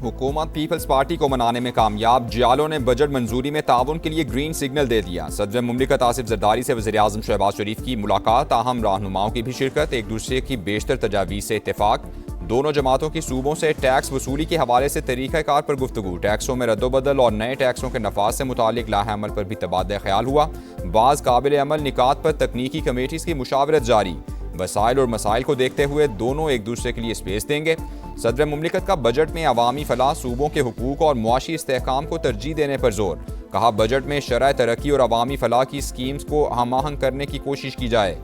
हुकूमत peoples party को मनाने में कामयाब। जियालों ने बजट मंजूरी में ताउन के लिए ग्रीन सिग्नल दे दिया। सदर मुमलिकत आसिफ जरदारी से वज़ीर आज़म शहबाज शरीफ की मुलाकात, ताहम रहनुमाओं की भी शिरकत, एक दूसरे की बेशतर तजावीज़ से इत्तेफाक। दोनों जमातों की सूबों से टैक्स वसूली के हवाले से तरीक़ाकार पर गुफ्तगू, टैक्सों में रद्दोबदल और नए टैक्सों के नफाज से मुतालिक लाहे अमल पर भी तबादला ख्याल हुआ। बाज़ काबिल अमल निकात पर तकनीकी कमेटीज़ की मुशावरत जारी। वसाइल और मसाइल को देखते हुए दोनों एक दूसरे के लिए स्पेस देंगे। सदर मुमलिकत का बजट में अवामी फलाह, सूबों के हुकूक और मुआशी इस्तेहकाम को तरजीह देने पर जोर। कहा, बजट में शरह तरक्की और अवामी फलाह की स्कीम्स को हम आहंग करने की कोशिश की जाए।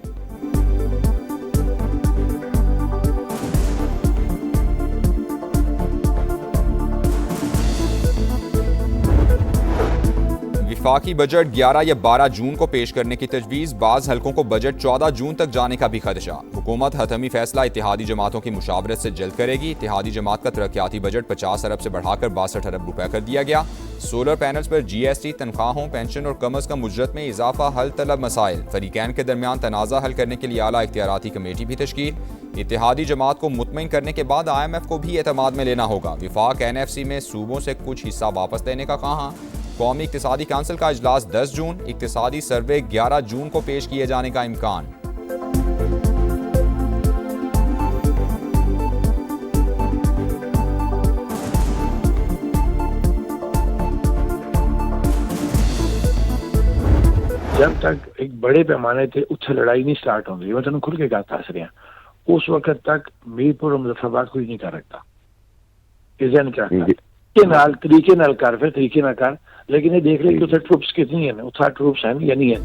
वफाकी बजट 11 या 12 जून को पेश करने की तजवीज़, बाज़ हलकों को बजट 14 जून तक जाने का भी खदशा। हुकूमत हतमी फैसला इत्तेहादी जमातों की मुशावरत से जल्द करेगी। इत्तेहादी जमात का तरक्याती बजट 50 अरब से बढ़ाकर 62 अरब रुपए कर दिया गया। सोलर पैनल्स पर GST, तनख्वाहों, पेंशन और कम अज़ कम उजरत में इजाफा, हल तलब मसाइल। फरीकैन के दरमियान तनाज़ा हल करने के लिए आला इख्तियाराती कमेटी भी तश्कील। इत्तेहादी जमात को मुतमईन करने के बाद IMF को भी एतमाद में लेना होगा। विफाक NFC में सूबों से कुछ हिस्सा वापस लेने का कहा। कौमी इक्तिसादी काउंसिल का इजलास 10 जून, इक्तिसादी सर्वे 11 जून को पेश किए जाने का इम्कान। जब तक एक बड़े पैमाने थे उत्थे लड़ाई नहीं स्टार्ट होंगी, मैं तेन खुल के गल दस रहा, उस वक्त तक मीरपुर और मुजफ्फराबाद कोई नहीं कर रखता। तरीके नाल कर, फिर तरीके ना कर, लेकिन ये देख ले कि उसे ट्रूप्स कितनी है, उतना ट्रूप्स हैं या नहीं है।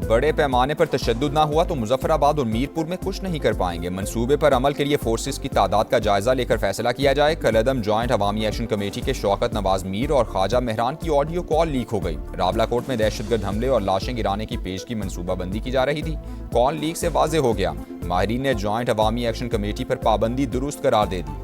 बड़े पैमाने पर तशद्दुद ना हुआ तो मुजफ्फराबाद और मीरपुर में कुछ नहीं कर पाएंगे। मंसूबे पर अमल के लिए फोर्सेस की तादाद का जायजा लेकर फैसला किया जाए। कलअदम जॉइंट अवामी एक्शन कमेटी के शौकत नवाज मीर और ख्वाजा मेहरान की ऑडियो कॉल लीक हो गई। रावलाकोट में दहशतगर्द हमले और लाशें गिराने की पेश की मंसूबाबंदी की जा रही थी। कॉल लीक से वाज़ेह हो गया, माहिरीन ने जॉइंट अवामी एक्शन कमेटी पर पाबंदी दुरुस्त करार दे दी।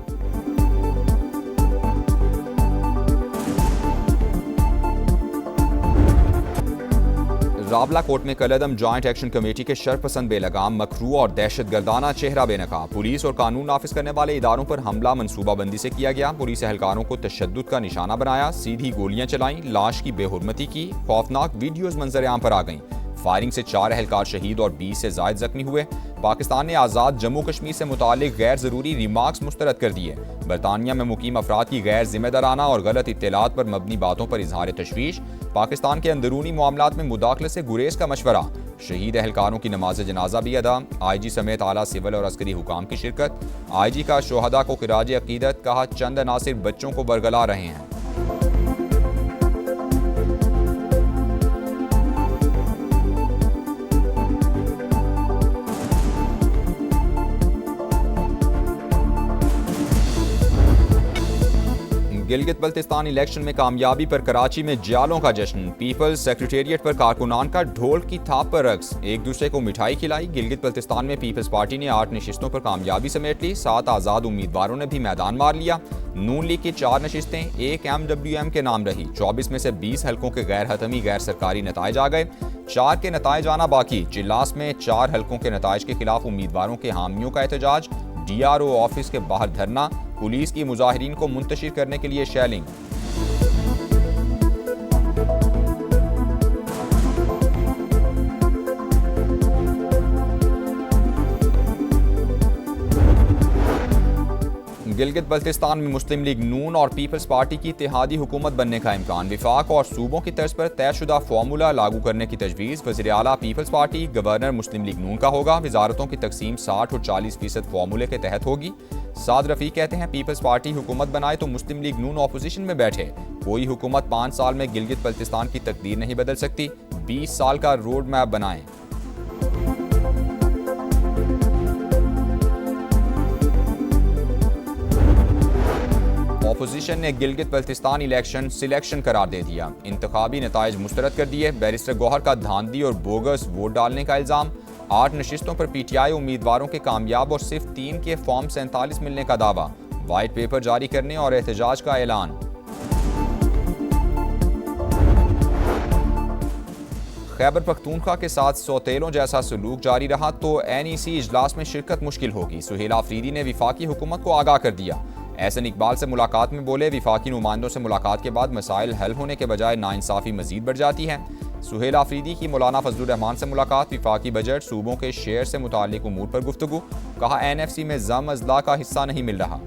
रावलाकोट में कलअदम जॉइंट एक्शन कमेटी के शरपसंद, बेलगाम, मकरू और दहशतगर्दाना चेहरा बेनकाब। पुलिस और कानून नाफिज करने वाले इदारों पर हमला मंसूबाबंदी से किया गया। पुलिस एहलकारों को तशद्दुद का निशाना बनाया, सीधी गोलियां चलाई, लाश की बेहुरमती की। खौफनाक वीडियोज मंजर आम पर आ गईं। फायरिंग से 4 एहलकार शहीद और 20 से जायद जख्मी हुए। पाकिस्तान ने आज़ाद जम्मू कश्मीर से मुतालिक गैर ज़रूरी रिमार्क्स मुस्तरद कर दिए। बरतानिया में मुकीम अफराद की गैर जिम्मेदाराना और गलत इत्तलात पर मबनी बातों पर इजहार तशवीश। पाकिस्तान के अंदरूनी मामलात में मुदाखलत से गुरेज का मशवरा। शहीद एहलकारों की नमाज जनाजा भी अदा। IG समेत आला सिविल और अस्करी हुकाम की शिरकत। IG का शोहदा को खिराज अकीदत, कहा चंद अनासिर बच्चों को बरगला रहे हैं। गिलगित बल्तिस्तान इलेक्शन में कामयाबी पर कराची में जियालों का जश्न। पीपल्स सेक्रेटेरिएट पर कारकुनान का ढोल की थाप पर रक्स, एक दूसरे को मिठाई खिलाई। गिलगित बल्तिस्तान में पीपल्स पार्टी ने 8 नशिस्तों पर कामयाबी समेट ली। 7 आज़ाद उम्मीदवारों ने भी मैदान मार लिया। नून लीग की 4 नशिस्तें एक MWM के नाम रही। 24 में से 20 हलकों के गैर हतमी गैर सरकारी नताइज आ गए। 4 के नताइज आना बाकी। चिल्लास में 4 हलकों के नताइज के खिलाफ उम्मीदवारों के हामियों का एहतजाज। DRO ऑफिस के बाहर धरना। पुलिस की मुजाहिरीन को मुंतशिर करने के लिए शेलिंग। गिलगित बल्तिस्तान में मुस्लिम लीग नून और पीपल्स पार्टी की इत्तेहादी हुकूमत बनने का इम्कान। विफाक और सूबों की तर्ज पर तयशुदा फार्मूला लागू करने की तजवीज़। वज़ीर आला पीपल्स पार्टी, गवर्नर मुस्लिम लीग नून का होगा। वजारतों की तकसीम 60 और 40% फार्मूले के तहत होगी। साद रफ़ी कहते हैं पीपल्स पार्टी हुकूमत बनाए तो मुस्लिम लीग नून अपोजिशन में बैठे। कोई हुकूमत 5 साल में गिलगित बल्तिस्तान की तकदीर नहीं बदल सकती। 20 साल का रोड मैप बनाएं। अपोजिशन ने गिलगित बल्तिस्तान इलेक्शन सिलेक्शन करार दे दिया। इंतखाबी नताइज मुस्तरद कर दिए। बैरिस्टर गौहर का धांधली और बोगस वोट डालने का इल्जाम। 8 नशिस्तों पर PTI उम्मीदवारों के कामयाब और सिर्फ 3 के फॉर्म 47 मिलने का दावा। वाइट पेपर जारी करने और एहतजाज का ऐलान। खैबर पख्तूनख्वा के साथ सौतेलों जैसा सलूक जारी रहा तो NEC इजलास में शिरकत मुश्किल होगी। सुहेल आफरीदी ने विफाकी हुकूमत को आगाह कर दिया। एहसन इकबाल से मुलाकात में बोले, विफाकी नुमाइंदों से मुलाकात के बाद मसाइल हल होने के बजाय नाइंसाफ़ी मजीद बढ़ जाती है। सुहेल आफरीदी की मौलाना फजलुर रहमान से मुलाकात, विफाकी बजट सूबों के शेयर से मुताल्लिक उमूर पर गुफ्तगू, कहा NFC में जम अजला का हिस्सा नहीं मिल रहा।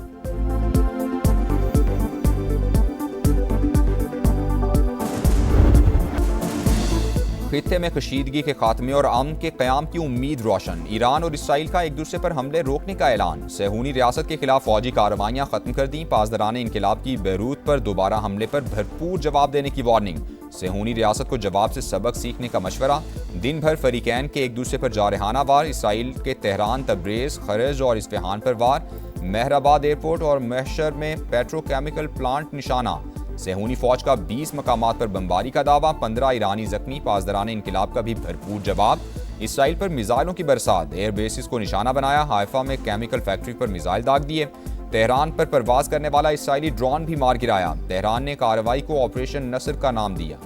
खित्ते में कशीदगी के खात्मे और अमन के क़याम की उम्मीद रोशन, ईरान और इसराइल का एक दूसरे पर हमले रोकने का ऐलान, सेहूनी रियासत के खिलाफ फौजी कार्रवाइयाँ खत्म कर दी, पासदारान इनकलाब की बैरूत पर दोबारा हमले पर भरपूर जवाब देने की वार्निंग, सेहूनी रियासत को जवाब से सबक सीखने का मशवरा, दिन भर फरीकैन के एक दूसरे पर जारहाना वार, इसराइल के तेहरान, तब्रेज़, खरज और इस्फहान पर वार, मेहराबाद एयरपोर्ट और महशर में पेट्रोकेमिकल प्लांट निशाना, सेहूनी फौज का 20 मकामात पर बमबारी का दावा, 15 ईरानी जख्मी, पासदारान इनकलाब का भी भरपूर जवाब, इसराइल पर मिसाइलों की बरसात, एयर बेसिस को निशाना बनाया, हाइफा में केमिकल फैक्ट्री पर मिसाइल दाग दिए, तेहरान पर परवाज करने वाला इसराइली ड्रोन भी मार गिराया, तेहरान ने कार्रवाई को ऑपरेशन नसर का नाम दिया।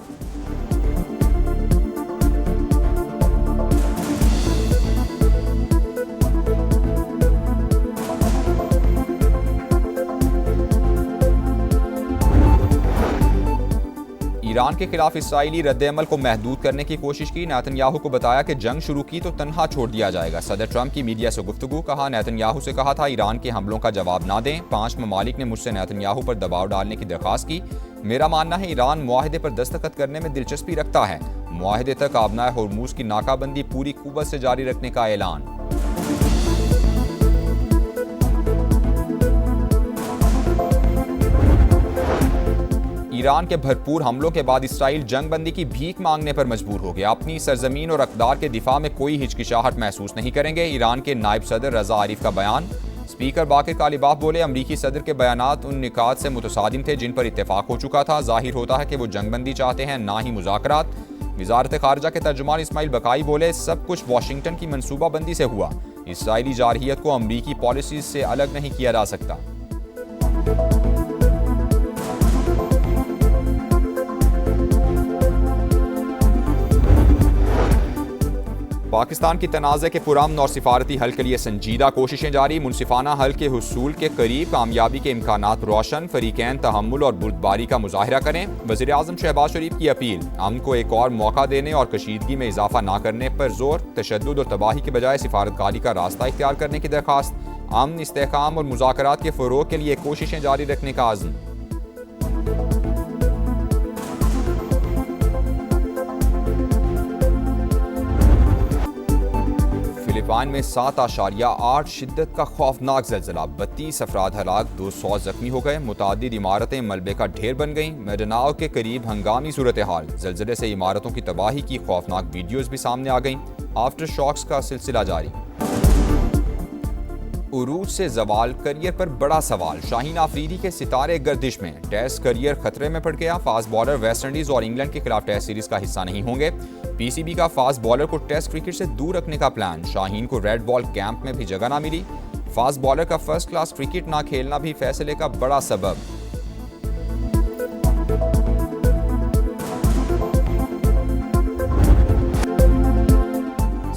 ईरान के खिलाफ इसराइली रद्द-ए-अमल को महदूद करने की कोशिश की, नेतन्याहू को बताया कि जंग शुरू की तो तन्हा छोड़ दिया जाएगा। सदर ट्रंप की मीडिया से गुफ्तगू, कहा नेतन्याहू से कहा था ईरान के हमलों का जवाब ना दें। 5 ममालिक ने मुझसे नेतन्याहू पर दबाव डालने की दरख्वास्त की। मेरा मानना है ईरान मुआहदे पर दस्तखत करने में दिलचस्पी रखता है। मुआहदे तक आबनाए होर्मुज की नाकाबंदी पूरी कुव्वत से जारी रखने का ऐलान। ईरान के भरपूर हमलों के बाद इसराइल जंग बंदी की भीख मांगने पर मजबूर हो गया। अपनी सरजमीन और अक़दार के दिफा में कोई हिचकिचाहट महसूस नहीं करेंगे। ईरान के नायब सदर रजा आरिफ का बयान। स्पीकर बाकिर कालिबाफ बोले, अमरीकी सदर के बयानात उन निकात से मुतसादिम थे जिन पर इत्तेफाक हो चुका था। जाहिर होता है कि वो जंग बंदी चाहते हैं, ना ही मुज़ाकरात। वज़ारत ख़ारिजा के तर्जुमान इस्माइल बकाई बोले, सब कुछ वाशिंगटन की मनसूबाबंदी से हुआ। इसराइली जारहियत को अमरीकी पॉलिसी से अलग नहीं किया जा सकता। पाकिस्तान की तनाज़े के पुरअमन और सिफारती हल के लिए संजीदा कोशिशें जारी। मुनसिफाना हल के हुसूल के करीब, कामयाबी के इम्कानात रोशन। फरीकैन तहम्मुल और बुर्दबारी का मुजाहिरा करें। वज़ीर आज़म शहबाज शरीफ की अपील, अमन को एक और मौका देने और कशीदगी में इजाफा न करने पर जोर। तशद्दुद और तबाही के बजाय सिफारतकारी का रास्ता इख्तियार करने की दरख्वास्त। अमन, इस्तेहकाम और मुज़ाकरात के फ़रोग़ के लिए कोशिशें जारी रखने का आज़म। फिलिपाइन में 7.8 शिद्दत का खौफनाक ज़लज़ला, 32 अफराद हलाक, 200 जख्मी हो गए। मुतादिद इमारतें मलबे का ढेर बन गईं। मेडनाओ के करीब हंगामी सूरत हाल, ज़लज़ले से इमारतों की तबाही की खौफनाक वीडियोज़ भी सामने आ गईं। आफ्टर शॉक्स का सिलसिला जारी। उरूज से जवाल, करियर पर बड़ा सवाल। शाहीन आफरीदी के सितारे गर्दिश में, टेस्ट करियर खतरे में पड़ गया। फास्ट बॉलर वेस्ट इंडीज और इंग्लैंड के खिलाफ टेस्ट सीरीज का हिस्सा नहीं होंगे। PCB का फास्ट बॉलर को टेस्ट क्रिकेट से दूर रखने का प्लान। शाहीन को रेड बॉल कैंप में भी जगह ना मिली। फास्ट बॉलर का फर्स्ट क्लास क्रिकेट ना खेलना भी फैसले का बड़ा सबब।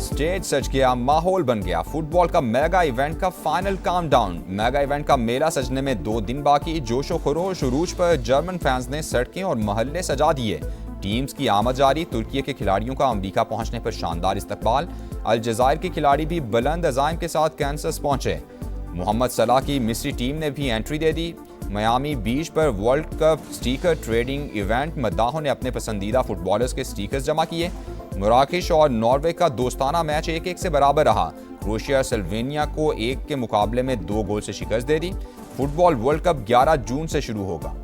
स्टेज सज गया, माहौल बन गया। फुटबॉल का मेगा इवेंट का फाइनल काउंटडाउन। मेगा इवेंट का मेला सजने में 2 दिन बाकी। जोशो खरोश उरूज पर जर्मन फैंस ने सड़कें और महल्ले सजा दिए। टीम्स की आमद जारी। तुर्की के खिलाड़ियों का अमेरिका पहुंचने पर शानदार इस्तकबाल। अलजायर के खिलाड़ी भी बुलंद अज़ाइम के साथ कैंसस पहुंचे। मोहम्मद सलाह की मिस्री टीम ने भी एंट्री दे दी। मियामी बीच पर World Cup sticker trading event. मद्दाहों ने अपने पसंदीदा फुटबॉलर्स के स्टिकर्स जमा किए। मराकेश और नॉर्वे का दोस्ताना मैच 1-1 से बराबर रहा। क्रोएशिया स्लोवेनिया को 1 के मुकाबले में 2 गोल से शिकस्त दे दी। फुटबॉल वर्ल्ड कप 11 जून से शुरू होगा।